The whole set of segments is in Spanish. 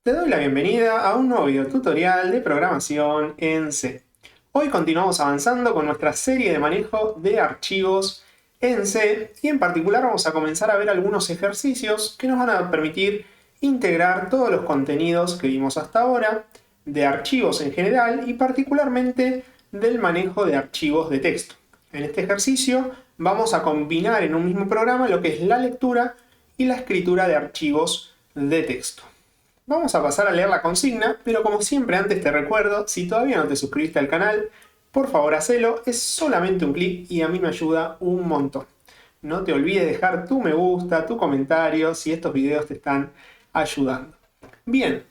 Te doy la bienvenida a un nuevo video tutorial de programación en C. Hoy continuamos avanzando con nuestra serie de manejo de archivos en C y en particular vamos a comenzar a ver algunos ejercicios que nos van a permitir integrar todos los contenidos que vimos hasta ahora, de archivos en general y particularmente del manejo de archivos de texto. En este ejercicio vamos a combinar en un mismo programa lo que es la lectura y la escritura de archivos de texto. Vamos a pasar a leer la consigna, pero como siempre antes te recuerdo, si todavía no te suscribiste al canal, por favor hacelo, es solamente un clic y a mí me ayuda un montón. No te olvides de dejar tu me gusta, tu comentario, si estos videos te están ayudando. Bien,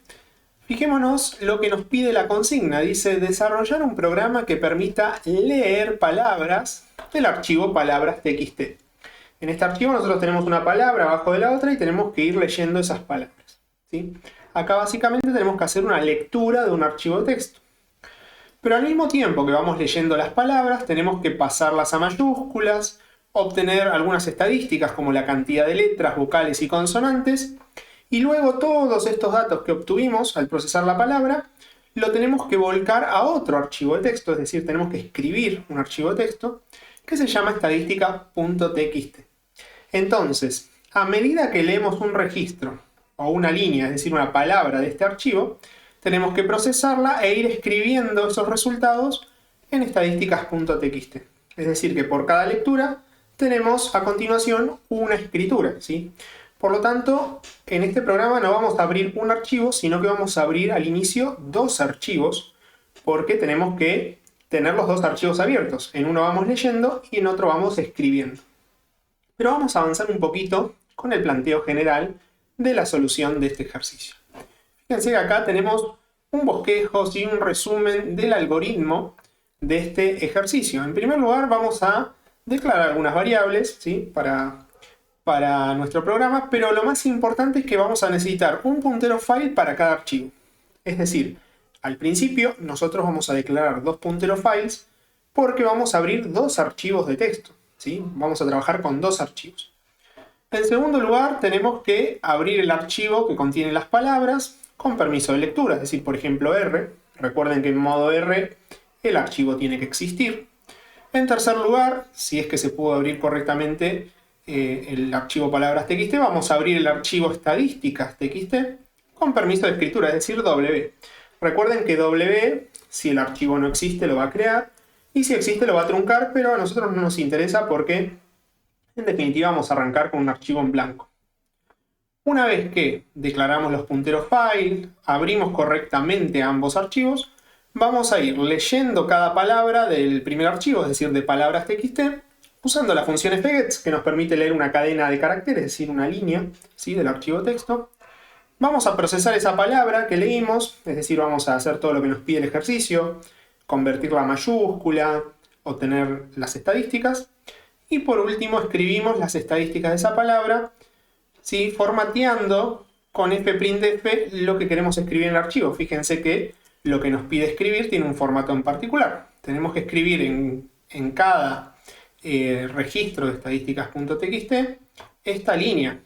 fijémonos lo que nos pide la consigna. Dice desarrollar un programa que permita leer palabras del archivo palabras.txt. En este archivo nosotros tenemos una palabra abajo de la otra y tenemos que ir leyendo esas palabras, ¿sí? Acá básicamente tenemos que hacer una lectura de un archivo de texto. Pero al mismo tiempo que vamos leyendo las palabras, tenemos que pasarlas a mayúsculas, obtener algunas estadísticas como la cantidad de letras, vocales y consonantes, y luego todos estos datos que obtuvimos al procesar la palabra, lo tenemos que volcar a otro archivo de texto, es decir, tenemos que escribir un archivo de texto que se llama estadística.txt. Entonces, a medida que leemos un registro o una línea, es decir, una palabra de este archivo, tenemos que procesarla e ir escribiendo esos resultados en estadísticas.txt. Es decir, que por cada lectura tenemos a continuación una escritura, ¿sí? Por lo tanto, en este programa no vamos a abrir un archivo, sino que vamos a abrir al inicio dos archivos, porque tenemos que tener los dos archivos abiertos. En uno vamos leyendo y en otro vamos escribiendo. Pero vamos a avanzar un poquito con el planteo general de la solución de este ejercicio. Fíjense que acá tenemos un bosquejo, ¿sí? Un resumen del algoritmo de este ejercicio. En primer lugar vamos a declarar algunas variables, ¿sí? para nuestro programa, pero lo más importante es que vamos a necesitar un puntero file para cada archivo. Es decir, al principio nosotros vamos a declarar dos punteros files porque vamos a abrir dos archivos de texto, ¿sí? Vamos a trabajar con dos archivos. En segundo lugar, tenemos que abrir el archivo que contiene las palabras con permiso de lectura, es decir, por ejemplo, R. Recuerden que en modo R el archivo tiene que existir. En tercer lugar, si es que se pudo abrir correctamente el archivo palabras.txt, vamos a abrir el archivo estadísticas.txt con permiso de escritura, es decir, W. Recuerden que W, si el archivo no existe, lo va a crear, y si existe, lo va a truncar, pero a nosotros no nos interesa porque en definitiva vamos a arrancar con un archivo en blanco. Una vez que declaramos los punteros file, abrimos correctamente ambos archivos, vamos a ir leyendo cada palabra del primer archivo, es decir, de palabras.txt, usando la función fgets, que nos permite leer una cadena de caracteres, es decir, una línea, ¿sí? del archivo texto. Vamos a procesar esa palabra que leímos, es decir, vamos a hacer todo lo que nos pide el ejercicio, convertirla a mayúscula, obtener las estadísticas. Y por último escribimos las estadísticas de esa palabra, ¿sí? formateando con fprintf lo que queremos escribir en el archivo. Fíjense que lo que nos pide escribir tiene un formato en particular. Tenemos que escribir en cada registro de estadísticas.txt esta línea.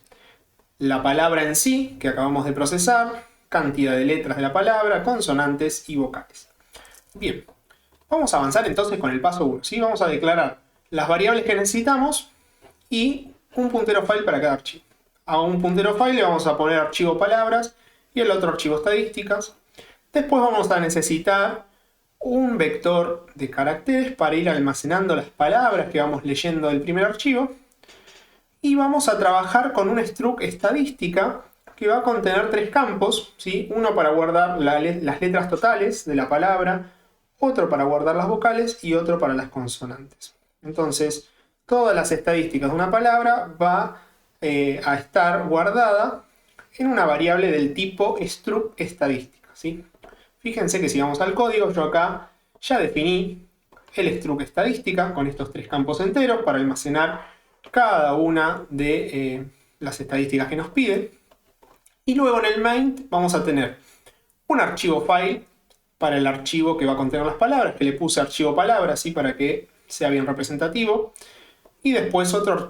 La palabra en sí, que acabamos de procesar, cantidad de letras de la palabra, consonantes y vocales. Bien, vamos a avanzar entonces con el paso 1. ¿sí? Vamos a declarar las variables que necesitamos y un puntero file para cada archivo. A un puntero file le vamos a poner archivo palabras y el otro archivo estadísticas. Después vamos a necesitar un vector de caracteres para ir almacenando las palabras que vamos leyendo del primer archivo. Y vamos a trabajar con un struct estadística que va a contener tres campos, ¿sí? Uno para guardar las letras totales de la palabra, otro para guardar las vocales y otro para las consonantes. Entonces, todas las estadísticas de una palabra va a estar guardada en una variable del tipo struct estadística, ¿sí? Fíjense que si vamos al código, yo acá ya definí el struct estadística con estos tres campos enteros para almacenar cada una de las estadísticas que nos pide. Y luego en el main vamos a tener un archivo file para el archivo que va a contener las palabras, que le puse archivo palabras, ¿sí? para que sea bien representativo. Y después otro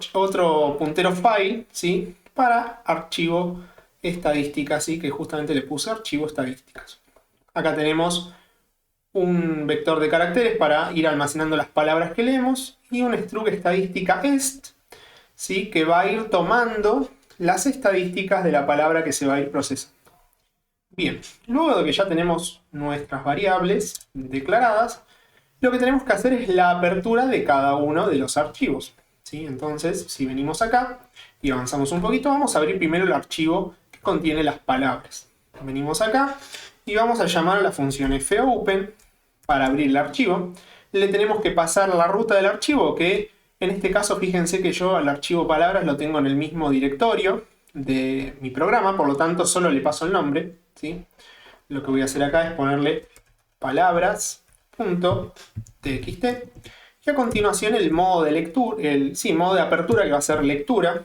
puntero file, ¿sí? para archivo estadísticas, ¿sí? Que justamente le puse archivo estadísticas. Acá tenemos un vector de caracteres para ir almacenando las palabras que leemos y un struct estadística est, ¿sí? Que va a ir tomando las estadísticas de la palabra que se va a ir procesando. Bien, luego de que ya tenemos nuestras variables declaradas, lo que tenemos que hacer es la apertura de cada uno de los archivos, ¿sí? Entonces, si venimos acá y avanzamos un poquito, vamos a abrir primero el archivo que contiene las palabras. Venimos acá y vamos a llamar a la función fopen para abrir el archivo. Le tenemos que pasar la ruta del archivo, que en este caso fíjense que yo al archivo palabras lo tengo en el mismo directorio de mi programa, por lo tanto solo le paso el nombre, ¿sí? Lo que voy a hacer acá es ponerle palabras.txt y a continuación el modo de lectura, modo de apertura, que va a ser lectura,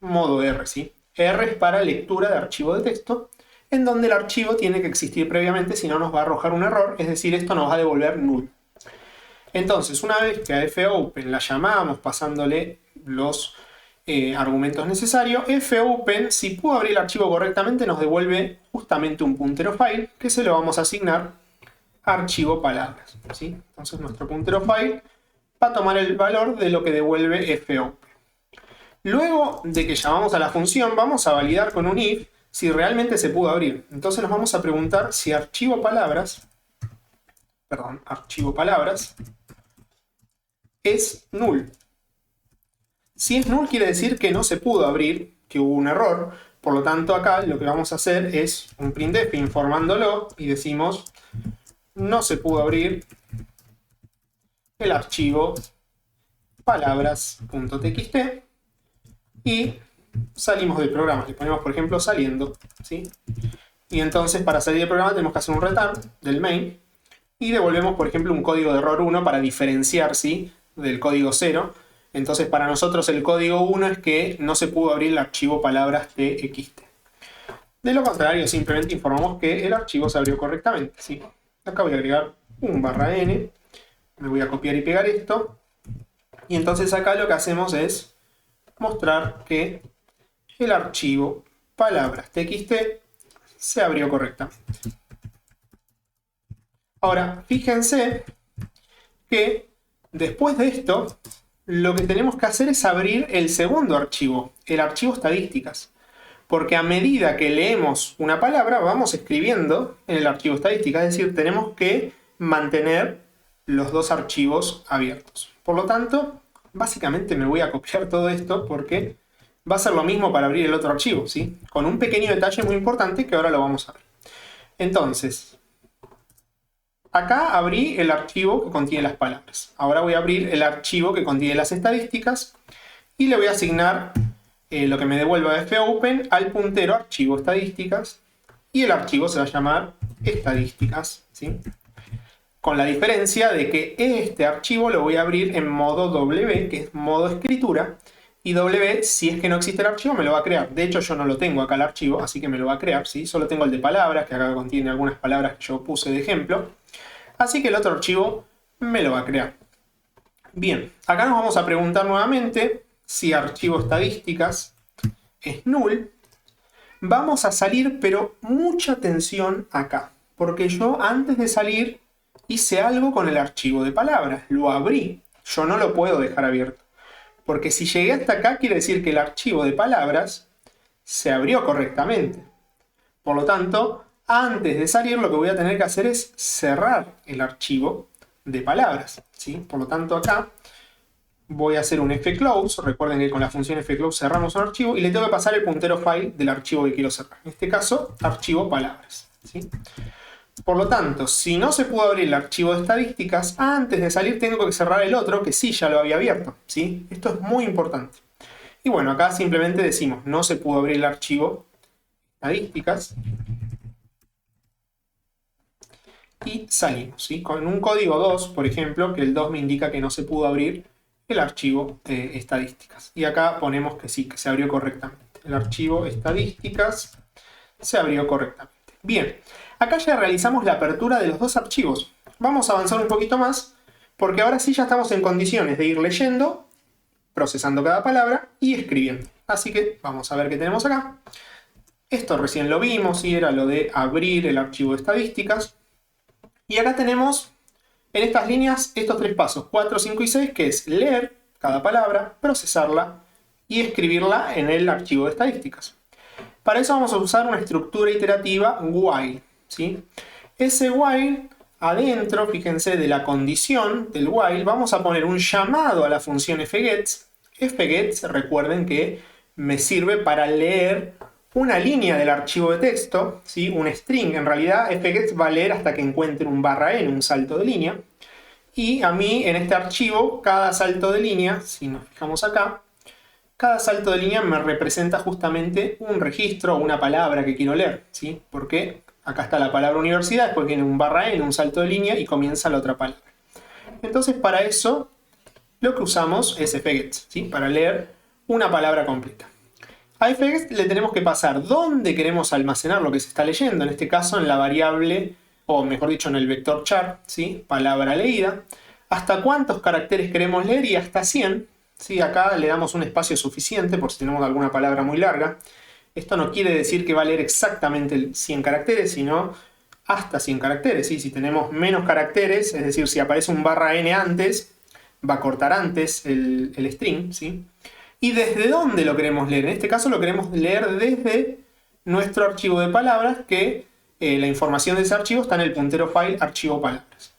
modo R, ¿sí? R es para lectura de archivo de texto, en donde el archivo tiene que existir previamente, si no nos va a arrojar un error, es decir, esto nos va a devolver null. Entonces, una vez que a fopen la llamamos pasándole los argumentos necesarios, fopen, si pudo abrir el archivo correctamente, nos devuelve justamente un puntero file que se lo vamos a asignar a archivo palabras, ¿sí? Entonces nuestro puntero file va a tomar el valor de lo que devuelve fopen. Luego de que llamamos a la función, vamos a validar con un if si realmente se pudo abrir. Entonces nos vamos a preguntar si archivo palabras es null. Si es null quiere decir que no se pudo abrir, que hubo un error. Por lo tanto acá lo que vamos a hacer es un printf informándolo y decimos no se pudo abrir el archivo palabras.txt y salimos del programa. Le ponemos por ejemplo saliendo, ¿sí? Y entonces para salir del programa tenemos que hacer un return del main y devolvemos por ejemplo un código de error 1 para diferenciar, ¿sí?, del código 0. Entonces para nosotros el código 1 es que no se pudo abrir el archivo palabras.txt. De lo contrario, simplemente informamos que el archivo se abrió correctamente, ¿sí? Acá voy a agregar un /n, me voy a copiar y pegar esto, y entonces acá lo que hacemos es mostrar que el archivo palabras.txt se abrió correctamente. Ahora, fíjense que después de esto, lo que tenemos que hacer es abrir el segundo archivo, el archivo estadísticas. Porque a medida que leemos una palabra, vamos escribiendo en el archivo estadísticas, es decir, tenemos que mantener los dos archivos abiertos. Por lo tanto, básicamente me voy a copiar todo esto porque va a ser lo mismo para abrir el otro archivo, ¿sí? Con un pequeño detalle muy importante que ahora lo vamos a ver. Entonces, acá abrí el archivo que contiene las palabras. Ahora voy a abrir el archivo que contiene las estadísticas y le voy a asignar lo que me devuelva fopen al puntero archivo estadísticas y el archivo se va a llamar estadísticas, ¿sí? Con la diferencia de que este archivo lo voy a abrir en modo W, que es modo escritura, y W, si es que no existe el archivo, me lo va a crear. De hecho, yo no lo tengo acá el archivo, así que me lo va a crear, ¿sí? Solo tengo el de palabras, que acá contiene algunas palabras que yo puse de ejemplo. Así que el otro archivo me lo va a crear. Bien, acá nos vamos a preguntar nuevamente si archivo estadísticas es null. Vamos a salir, pero mucha atención acá, porque yo antes de salir hice algo con el archivo de palabras, lo abrí. Yo no lo puedo dejar abierto, porque si llegué hasta acá quiere decir que el archivo de palabras se abrió correctamente. Por lo tanto, antes de salir lo que voy a tener que hacer es cerrar el archivo de palabras, ¿sí? Por lo tanto acá voy a hacer un fclose. Recuerden que con la función fclose cerramos un archivo y le tengo que pasar el puntero file del archivo que quiero cerrar. En este caso, archivo palabras, ¿sí? Por lo tanto, si no se pudo abrir el archivo de estadísticas, antes de salir tengo que cerrar el otro que sí ya lo había abierto, ¿sí? Esto es muy importante. Y bueno, acá simplemente decimos, no se pudo abrir el archivo estadísticas y salimos, ¿sí? Con un código 2, por ejemplo, que el 2 me indica que no se pudo abrir el archivo estadísticas. Y acá ponemos que sí, que se abrió correctamente. El archivo estadísticas se abrió correctamente. Bien, acá ya realizamos la apertura de los dos archivos. Vamos a avanzar un poquito más, porque ahora sí ya estamos en condiciones de ir leyendo, procesando cada palabra y escribiendo. Así que vamos a ver qué tenemos acá. Esto recién lo vimos y era lo de abrir el archivo de estadísticas. Y acá tenemos en estas líneas estos tres pasos, 4, 5 y 6, que es leer cada palabra, procesarla y escribirla en el archivo de estadísticas. Para eso vamos a usar una estructura iterativa while, ¿sí? Ese while, adentro, fíjense, de la condición del while, vamos a poner un llamado a la función fgets. Fgets, recuerden que me sirve para leer una línea del archivo de texto, ¿sí? Un string. En realidad, fgets va a leer hasta que encuentre un /n, un salto de línea. Y a mí, en este archivo, cada salto de línea, si nos fijamos acá, cada salto de línea me representa justamente un registro o una palabra que quiero leer, ¿sí? Porque acá está la palabra universidad, después viene un /n, un salto de línea y comienza la otra palabra. Entonces, para eso, lo que usamos es fgets, ¿sí? Para leer una palabra completa. A fgets le tenemos que pasar dónde queremos almacenar lo que se está leyendo, en este caso en la variable, o mejor dicho en el vector char, ¿sí? Palabra leída, hasta cuántos caracteres queremos leer y hasta 100, ¿sí? Acá le damos un espacio suficiente por si tenemos alguna palabra muy larga. Esto no quiere decir que va a leer exactamente 100 caracteres, sino hasta 100 caracteres, ¿sí? Si tenemos menos caracteres, es decir, si aparece un /n antes, va a cortar antes el string, ¿sí? ¿Y desde dónde lo queremos leer? En este caso lo queremos leer desde nuestro archivo de palabras, que la información de ese archivo está en el puntero file archivo palabras.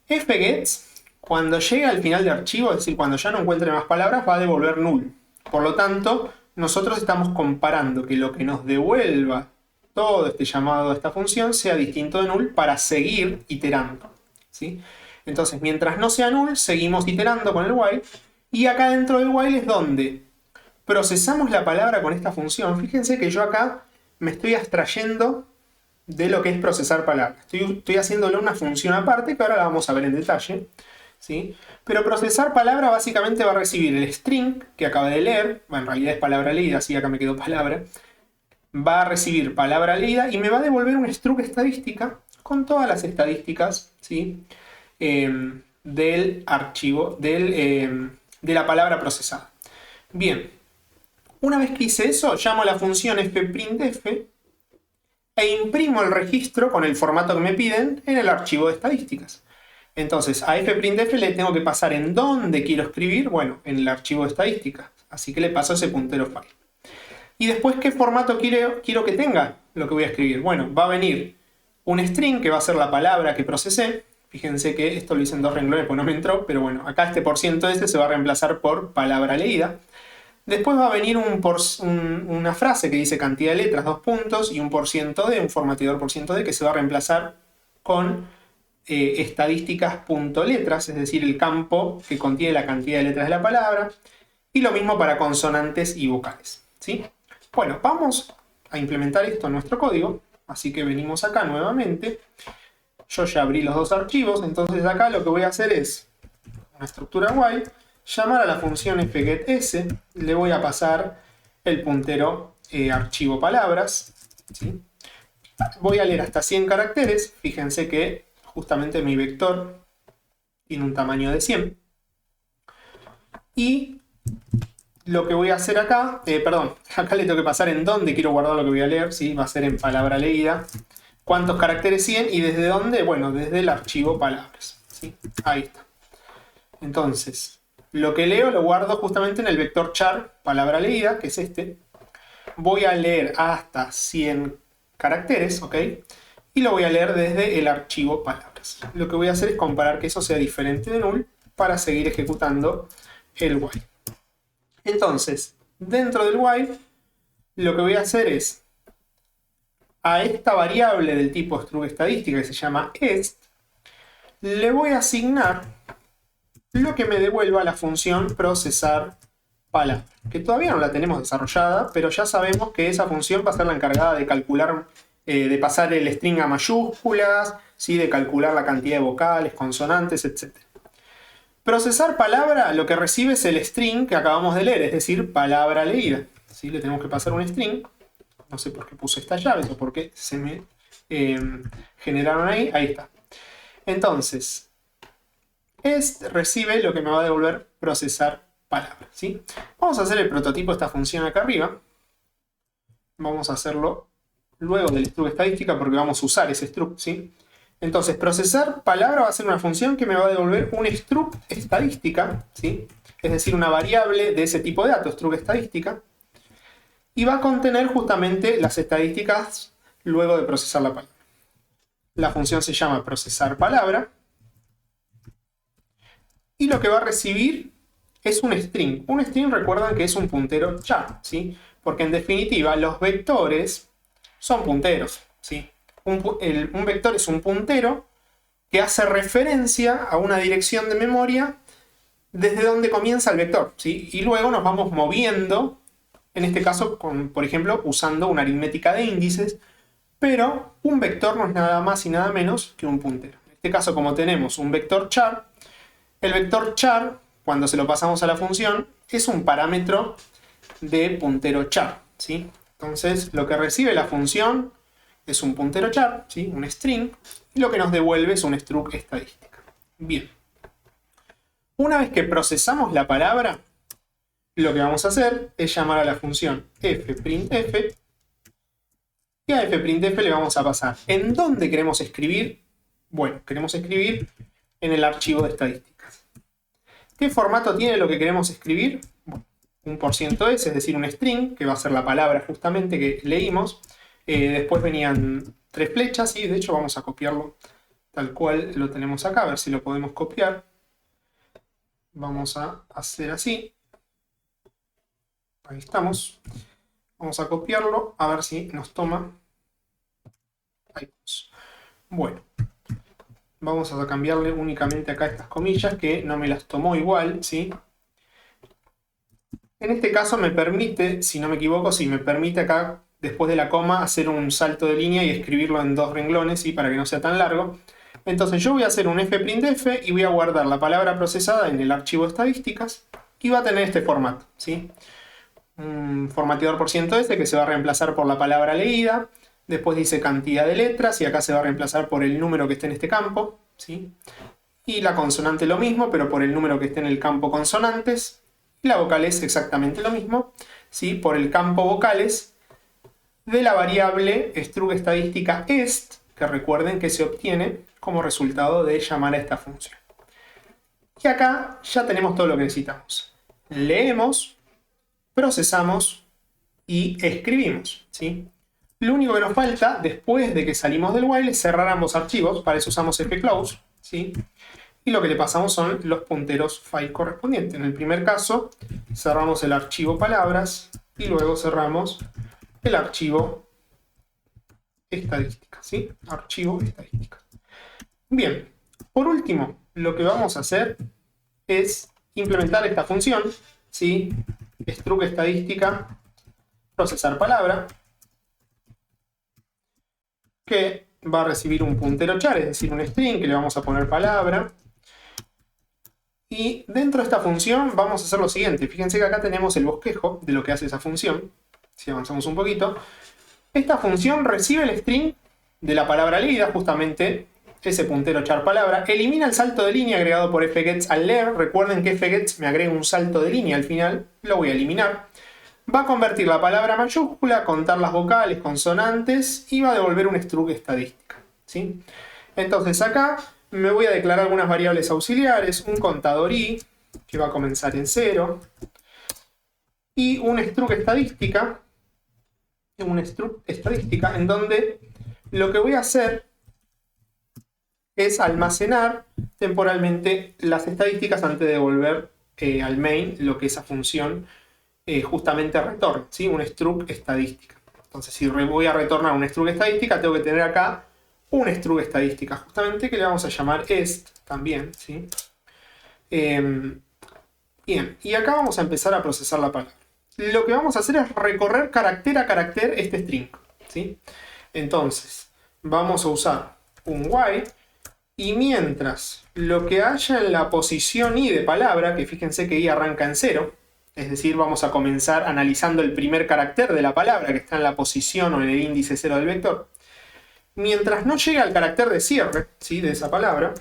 Fgets, cuando llegue al final de archivo, es decir, cuando ya no encuentre más palabras, va a devolver null. Por lo tanto, nosotros estamos comparando que lo que nos devuelva todo este llamado a esta función sea distinto de null para seguir iterando, ¿sí? Entonces, mientras no sea null, seguimos iterando con el while. Y acá dentro del while es donde procesamos la palabra con esta función. Fíjense que yo acá me estoy abstrayendo de lo que es procesar palabras. Estoy haciéndole una función aparte que ahora la vamos a ver en detalle, ¿sí? Pero procesar palabra básicamente va a recibir el string que acaba de leer, bueno, en realidad es palabra leída, así acá me quedó palabra, va a recibir palabra leída y me va a devolver una struct estadística con todas las estadísticas, ¿sí? Del archivo, de la palabra procesada. Bien, una vez que hice eso, llamo a la función fprintf e imprimo el registro con el formato que me piden en el archivo de estadísticas. Entonces, a fprintf le tengo que pasar en dónde quiero escribir, bueno, en el archivo de estadísticas. Así que le paso ese puntero file. Y después, ¿qué formato quiero que tenga lo que voy a escribir? Bueno, va a venir un string que va a ser la palabra que procesé. Fíjense que esto lo hice en 2 renglones porque no me entró, pero bueno, acá este % este se va a reemplazar por palabra leída. Después va a venir una frase que dice cantidad de letras, 2 puntos, y un %d, un formateador %d, que se va a reemplazar con estadísticas.letras, es decir, el campo que contiene la cantidad de letras de la palabra. Y lo mismo para consonantes y vocales, ¿sí? Bueno, vamos a implementar esto en nuestro código. Así que venimos acá nuevamente. Yo ya abrí los dos archivos, entonces acá lo que voy a hacer es una estructura while, llamar a la función fgets, le voy a pasar el puntero archivo palabras, ¿sí? Voy a leer hasta 100 caracteres, fíjense que justamente mi vector tiene un tamaño de 100. Y lo que voy a hacer acá, acá le tengo que pasar en dónde quiero guardar lo que voy a leer, ¿sí? Va a ser en palabra leída. ¿Cuántos caracteres 100? ¿Y desde dónde? Bueno, desde el archivo palabras, ¿sí? Ahí está. Entonces, lo que leo lo guardo justamente en el vector char palabra leída, que es este. Voy a leer hasta 100 caracteres, ¿ok? Y lo voy a leer desde el archivo palabras. Lo que voy a hacer es comparar que eso sea diferente de null para seguir ejecutando el while. Entonces, dentro del while, lo que voy a hacer es a esta variable del tipo struct estadística que se llama est, le voy a asignar lo que me devuelva la función procesar palabra, que todavía no la tenemos desarrollada, pero ya sabemos que esa función va a ser la encargada de calcular, de pasar el string a mayúsculas, ¿sí? De calcular la cantidad de vocales, consonantes, etc. Procesar palabra lo que recibe es el string que acabamos de leer, es decir, palabra leída, ¿sí? Le tenemos que pasar un string. No sé por qué puse estas llaves o por qué se me generaron ahí. Ahí está. Entonces, este recibe lo que me va a devolver procesar palabra, ¿sí? Vamos a hacer el prototipo de esta función acá arriba. Vamos a hacerlo luego del struct estadística porque vamos a usar ese struct, ¿sí? Entonces, procesar palabra va a ser una función que me va a devolver un struct estadística, ¿sí? Es decir, una variable de ese tipo de datos, struct estadística, y va a contener justamente las estadísticas luego de procesar la palabra. La función se llama procesar palabra, y lo que va a recibir es un string. Un string, recuerdan que es un puntero char, ¿sí? Porque en definitiva los vectores son punteros, ¿sí? Un vector es un puntero que hace referencia a una dirección de memoria desde donde comienza el vector, ¿sí? Y luego nos vamos moviendo, en este caso, por ejemplo, usando una aritmética de índices, pero un vector no es nada más y nada menos que un puntero. En este caso, como tenemos un vector char, el vector char, cuando se lo pasamos a la función, es un parámetro de puntero char, ¿sí? Entonces, lo que recibe la función es un puntero char, ¿sí? Un string, y lo que nos devuelve es un struct estadística. Bien. Una vez que procesamos la palabra, lo que vamos a hacer es llamar a la función fprintf, y a fprintf le vamos a pasar ¿en dónde queremos escribir? Bueno, queremos escribir en el archivo de estadísticas. ¿Qué formato tiene lo que queremos escribir? Bueno, un %s, es decir, un string, que va a ser la palabra justamente que leímos. Después venían 3 flechas y de hecho vamos a copiarlo tal cual lo tenemos acá, a ver si lo podemos copiar. Vamos a hacer así. Ahí estamos. Vamos a copiarlo, a ver si nos toma. Ahí vamos. Bueno. Vamos a cambiarle únicamente acá estas comillas, que no me las tomó igual, ¿sí? En este caso me permite, si no me equivoco, sí, me permite acá, después de la coma, hacer un salto de línea y escribirlo en 2 renglones, ¿sí? Para que no sea tan largo. Entonces yo voy a hacer un fprintf y voy a guardar la palabra procesada en el archivo estadísticas y va a tener este formato, ¿sí? Un formateador %s que se va a reemplazar por la palabra leída. Después dice cantidad de letras y acá se va a reemplazar por el número que esté en este campo, ¿sí? Y la consonante lo mismo, pero por el número que esté en el campo consonantes. Y la vocal es exactamente lo mismo, ¿sí? Por el campo vocales de la variable struct estadística est, que recuerden que se obtiene como resultado de llamar a esta función. Y acá ya tenemos todo lo que necesitamos. Leemos, procesamos y escribimos, ¿sí? Lo único que nos falta, después de que salimos del while, es cerrar ambos archivos. Para eso usamos fclose, ¿sí? Y lo que le pasamos son los punteros file correspondientes. En el primer caso, cerramos el archivo palabras y luego cerramos el archivo estadística, ¿sí? Archivo estadística. Bien, por último, lo que vamos a hacer es implementar esta función, ¿sí? Struct estadística, procesar palabra, que va a recibir un puntero char, es decir, un string que le vamos a poner palabra. Y dentro de esta función vamos a hacer lo siguiente. Fíjense que acá tenemos el bosquejo de lo que hace esa función. Si avanzamos un poquito. Esta función recibe el string de la palabra leída, justamente ese puntero char palabra. Elimina el salto de línea agregado por fgets al leer. Recuerden que fgets me agrega un salto de línea al final. Lo voy a eliminar. Va a convertir la palabra mayúscula, contar las vocales, consonantes y va a devolver un struct estadística, ¿sí? Entonces acá me voy a declarar algunas variables auxiliares, un contador i, que va a comenzar en 0, y un struct estadística, en donde lo que voy a hacer es almacenar temporalmente las estadísticas antes de devolver al main lo que esa función justamente retorna, ¿sí? Un struct estadística. Entonces, si voy a retornar un struct estadística, tengo que tener acá un struct estadística, justamente, que le vamos a llamar est también, ¿sí? Bien, y acá vamos a empezar a procesar la palabra. Lo que vamos a hacer es recorrer carácter a carácter este string, ¿sí? Entonces, vamos a usar un while, y mientras lo que haya en la posición i de palabra, que fíjense que i arranca en 0, es decir, vamos a comenzar analizando el primer carácter de la palabra que está en la posición o en el índice 0 del vector. Mientras no llegue al carácter de cierre, ¿sí? De esa palabra,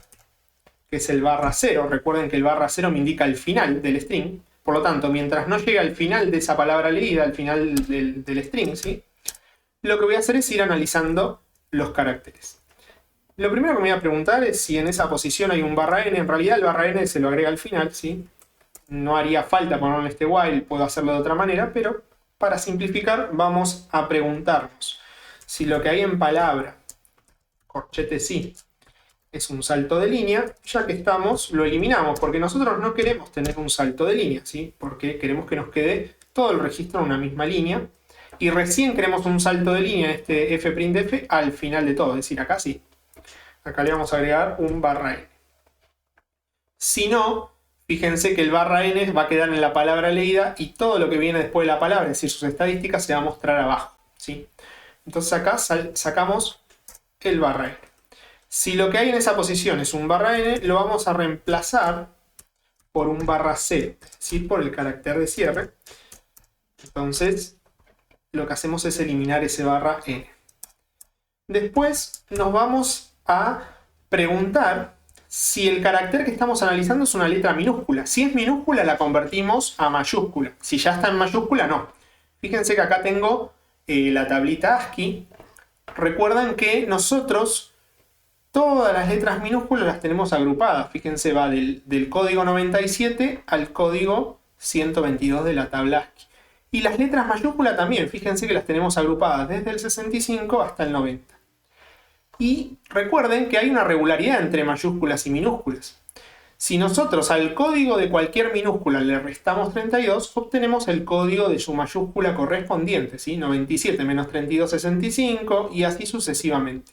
que es el /0, recuerden que el /0 me indica el final del string, por lo tanto, mientras no llegue al final de esa palabra leída, al final del string, ¿sí? lo que voy a hacer es ir analizando los caracteres. Lo primero que me voy a preguntar es si en esa posición hay un barra n. En realidad el barra n se lo agrega al final, ¿sí? No haría falta ponerle este while, puedo hacerlo de otra manera, pero para simplificar vamos a preguntarnos si lo que hay en palabra, corchete sí, es un salto de línea. Ya que estamos, lo eliminamos, porque nosotros no queremos tener un salto de línea, ¿sí? Porque queremos que nos quede todo el registro en una misma línea. Y recién queremos un salto de línea en este f'printf al final de todo, es decir, acá sí. Acá le vamos a agregar un barra n. Si no, fíjense que el barra n va a quedar en la palabra leída y todo lo que viene después de la palabra, es decir, sus estadísticas, se va a mostrar abajo, ¿sí? Entonces acá sacamos el barra n. Si lo que hay en esa posición es un barra n, lo vamos a reemplazar por un barra 0, es decir, por el carácter de cierre. Entonces, lo que hacemos es eliminar ese barra n. Después nos vamos a preguntar si el carácter que estamos analizando es una letra minúscula. Si es minúscula, la convertimos a mayúscula. Si ya está en mayúscula, no. Fíjense que acá tengo la tablita ASCII. Recuerdan que nosotros todas las letras minúsculas las tenemos agrupadas. Fíjense, va del código 97 al código 122 de la tabla ASCII. Y las letras mayúsculas también, fíjense que las tenemos agrupadas desde el 65 hasta el 90. Y recuerden que hay una regularidad entre mayúsculas y minúsculas. Si nosotros al código de cualquier minúscula le restamos 32, obtenemos el código de su mayúscula correspondiente, ¿sí? 97 menos 32, 65 y así sucesivamente.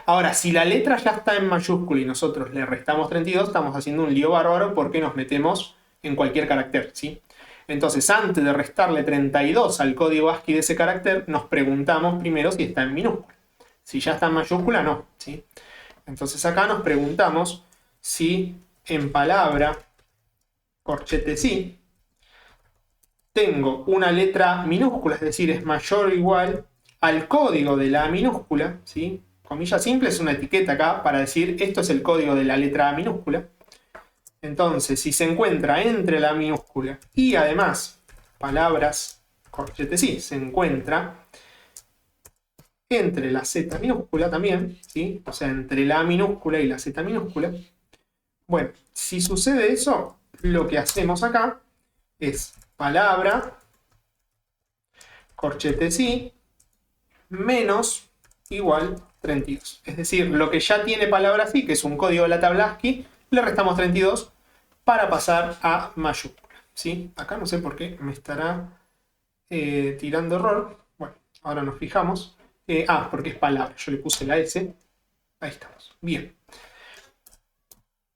Ahora, si la letra ya está en mayúscula y nosotros le restamos 32, estamos haciendo un lío bárbaro porque nos metemos en cualquier carácter, ¿sí? Entonces, antes de restarle 32 al código ASCII de ese carácter, nos preguntamos primero si está en minúscula. Si ya está en mayúscula, no, ¿sí? Entonces acá nos preguntamos si en palabra, corchete sí, tengo una letra minúscula, es decir, es mayor o igual al código de la minúscula, ¿sí? Comilla simple es una etiqueta acá para decir esto es el código de la letra A minúscula. Entonces, si se encuentra entre la minúscula y además palabras, corchete sí, se encuentra entre la Z minúscula también, ¿sí? O sea, entre la A minúscula y la Z minúscula. Bueno, si sucede eso, lo que hacemos acá es palabra, corchete sí, menos igual 32. Es decir, lo que ya tiene palabra sí, que es un código de la tabla ASCII, le restamos 32 para pasar a mayúscula, ¿sí? Acá no sé por qué me estará tirando error. Bueno, ahora nos fijamos. Porque es palabra. Yo le puse la S. Ahí estamos. Bien.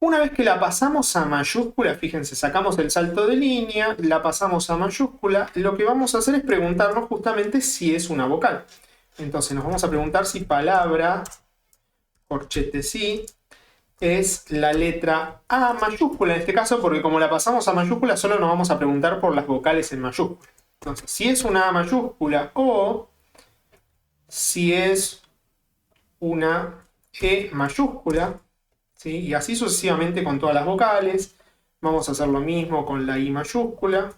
Una vez que la pasamos a mayúscula, fíjense, sacamos el salto de línea, la pasamos a mayúscula, lo que vamos a hacer es preguntarnos justamente si es una vocal. Entonces nos vamos a preguntar si palabra, corchete sí, es la letra A mayúscula en este caso, porque como la pasamos a mayúscula, solo nos vamos a preguntar por las vocales en mayúscula. Entonces, si es una A mayúscula o si es una E mayúscula, ¿sí? Y así sucesivamente con todas las vocales. Vamos a hacer lo mismo con la I mayúscula,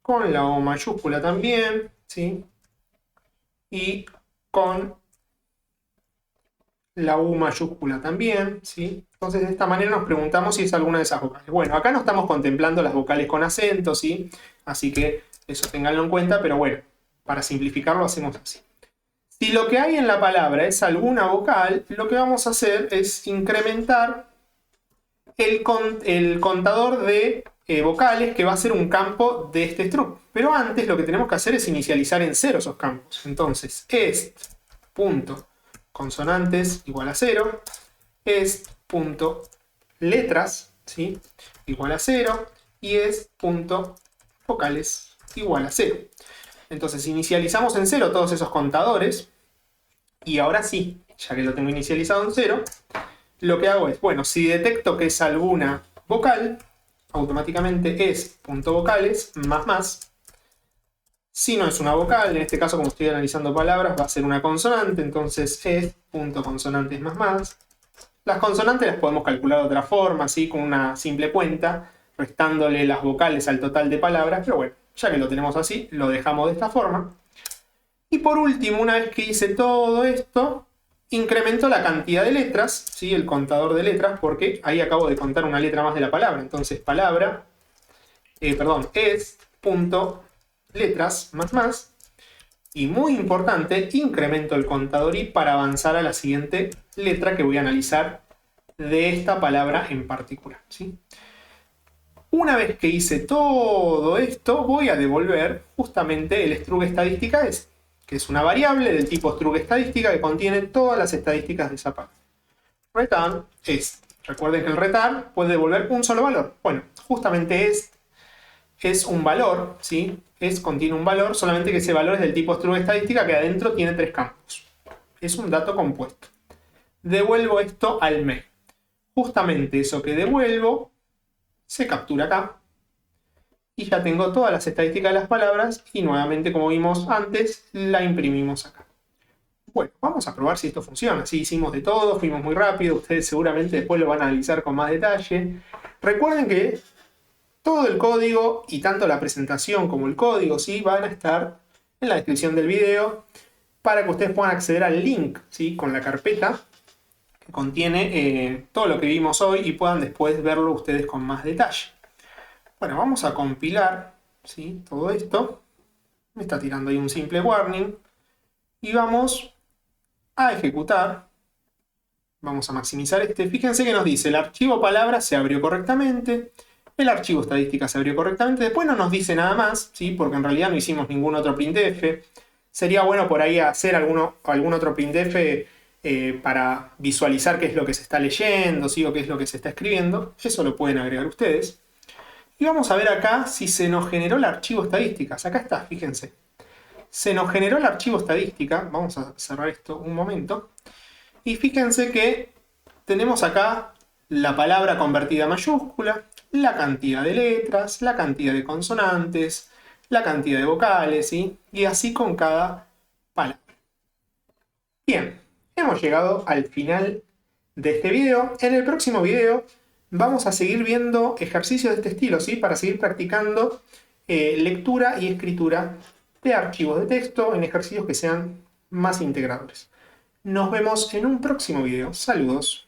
con la O mayúscula también, ¿sí? Y con la U mayúscula también, ¿sí? Entonces de esta manera nos preguntamos si es alguna de esas vocales. Bueno, acá no estamos contemplando las vocales con acento, ¿sí? Así que eso ténganlo en cuenta, pero bueno, para simplificarlo hacemos así. Si lo que hay en la palabra es alguna vocal, lo que vamos a hacer es incrementar el contador de vocales, que va a ser un campo de este struct. Pero antes lo que tenemos que hacer es inicializar en 0 esos campos. Entonces, est.consonantes igual a 0, est.letras, ¿sí? Igual a 0, y est.vocales igual a 0. Entonces inicializamos en 0 todos esos contadores. Y ahora sí, ya que lo tengo inicializado en 0, lo que hago es, bueno, si detecto que es alguna vocal, automáticamente es.vocales más. Si no es una vocal, en este caso como estoy analizando palabras, va a ser una consonante, entonces es.consonantes más. Las consonantes las podemos calcular de otra forma, así con una simple cuenta, restándole las vocales al total de palabras, pero bueno, ya que lo tenemos así, lo dejamos de esta forma. Y por último, una vez que hice todo esto, incremento la cantidad de letras, ¿sí? El contador de letras, porque ahí acabo de contar una letra más de la palabra. Entonces, es punto letras más. Y muy importante, incremento el contador y para avanzar a la siguiente letra que voy a analizar de esta palabra en particular, ¿sí? Una vez que hice todo esto, voy a devolver justamente el strug estadística S, que es una variable del tipo strug estadística que contiene todas las estadísticas de esa parte. Return es. Recuerden que el return puede devolver un solo valor. Bueno, justamente es un valor, ¿sí? Contiene un valor, solamente que ese valor es del tipo strug estadística que adentro tiene 3 campos. Es un dato compuesto. Devuelvo esto al main. Justamente eso que devuelvo se captura acá. Y ya tengo todas las estadísticas de las palabras y nuevamente, como vimos antes, la imprimimos acá. Bueno, vamos a probar si esto funciona. Así hicimos de todo, fuimos muy rápido. Ustedes seguramente después lo van a analizar con más detalle. Recuerden que todo el código y tanto la presentación como el código, ¿sí? Van a estar en la descripción del video para que ustedes puedan acceder al link, ¿sí? Con la carpeta que contiene todo lo que vimos hoy y puedan después verlo ustedes con más detalle. Bueno, vamos a compilar, ¿sí? Todo esto. Me está tirando ahí un simple warning. Y vamos a ejecutar. Vamos a maximizar este. Fíjense que nos dice el archivo palabra se abrió correctamente. El archivo estadística se abrió correctamente. Después no nos dice nada más, ¿sí? Porque en realidad no hicimos ningún otro printf. Sería bueno por ahí hacer algún otro printf para visualizar qué es lo que se está leyendo, ¿sí? O qué es lo que se está escribiendo. Eso lo pueden agregar ustedes. Y vamos a ver acá si se nos generó el archivo estadísticas. Acá está, fíjense. Se nos generó el archivo estadística. Vamos a cerrar esto un momento. Y fíjense que tenemos acá la palabra convertida a mayúscula, la cantidad de letras, la cantidad de consonantes, la cantidad de vocales, ¿sí? Y así con cada palabra. Bien, hemos llegado al final de este video. En el próximo video vamos a seguir viendo ejercicios de este estilo, ¿sí? Para seguir practicando lectura y escritura de archivos de texto en ejercicios que sean más integradores. Nos vemos en un próximo video. Saludos.